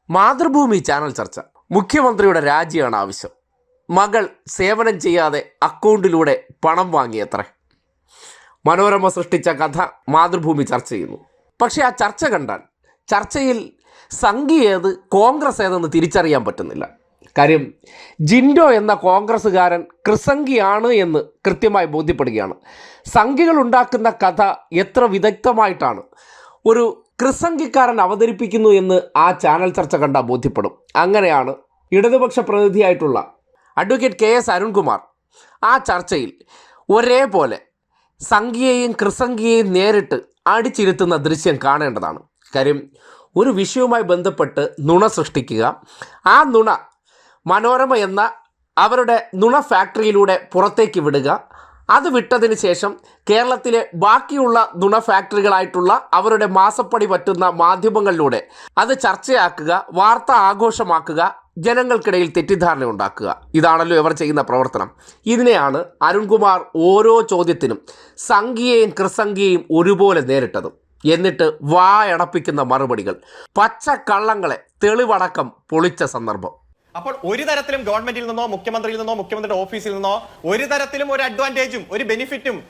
Mathrubhumi channel ചർച്ച. മുഖ്യമന്ത്രിയുടെ രാജിയാണ് ആവശ്യം. മകൾ സേവനം ചെയ്യാതെ അക്കൗണ്ടിലൂടെ പണം വാങ്ങിയത്രേ. മനോരമ സൃഷ്ടിച്ച കഥ മാതൃഭൂമി ചർച്ച ചെയ്യുന്നു. പക്ഷേ ആ ചർച്ച കണ്ടാൽ ചർച്ചയിൽ സംഘി ഏത് കോൺഗ്രസ് ഏതെന്ന് തിരിച്ചറിയാൻ പറ്റുന്നില്ല. കാര്യം ജിൻഡോ എന്ന കോൺഗ്രസ്സുകാരൻ കൃസംഗിയാണ് എന്ന് കൃത്യമായി ബോധ്യപ്പെടുകയാണ്. സംഘികൾ ഉണ്ടാക്കുന്ന കഥ എത്ര വിദഗ്ധമായിട്ടാണ് ഒരു കൃസംഗിക്കാരൻ അവതരിപ്പിക്കുന്നു എന്ന് ആ ചാനൽ ചർച്ച കണ്ടാൽ ബോധ്യപ്പെടും. അങ്ങനെയാണ് ഇടതുപക്ഷ പ്രതിനിധിയായിട്ടുള്ള അഡ്വക്കേറ്റ് KS അരുൺകുമാർ ആ ചർച്ചയിൽ ഒരേപോലെ സംഘിയെയും കൃസംഗിയെയും നേരിട്ട് അടിച്ചിരുത്തുന്ന ദൃശ്യം കാണേണ്ടതാണ്. കാര്യം ഒരു വിഷയവുമായി ബന്ധപ്പെട്ട് നുണ സൃഷ്ടിക്കുക, ആ നുണ മനോരമ എന്ന അവരുടെ നുണ ഫാക്ടറിയിലൂടെ പുറത്തേക്ക് വിടുക, അത് വിട്ടതിന് ശേഷം കേരളത്തിലെ ബാക്കിയുള്ള നുണ ഫാക്ടറികളായിട്ടുള്ള അവരുടെ മാസപ്പടി പറ്റുന്ന മാധ്യമങ്ങളിലൂടെ അത് ചർച്ചയാക്കുക, വാർത്ത ആഘോഷമാക്കുക, ജനങ്ങൾക്കിടയിൽ തെറ്റിദ്ധാരണ ഉണ്ടാക്കുക. ഇതാണല്ലോ ഇവർ ചെയ്യുന്ന പ്രവർത്തനം. ഇതിനെയാണ് അരുൺകുമാർ ഓരോ ചോദ്യത്തിനും സംഘിയെയും കൃസംഘിയെയും ഒരുപോലെ നേരിട്ടത്. എന്നിട്ട് വായടപ്പിക്കുന്ന മറുപടികൾ, പച്ചക്കള്ളങ്ങളെ തെളിവടക്കം പൊളിച്ച സന്ദർഭം. അപ്പോൾ ഒരു തരത്തിലും ഗവൺമെന്റിൽ നിന്നോ മുഖ്യമന്ത്രിയിൽ നിന്നോ മുഖ്യമന്ത്രിയുടെ ഓഫീസിൽ നിന്നോ ഒരു തരത്തിലും ഒരു അഡ്വാൻറ്റേജും ഒരു ബെനിഫിറ്റും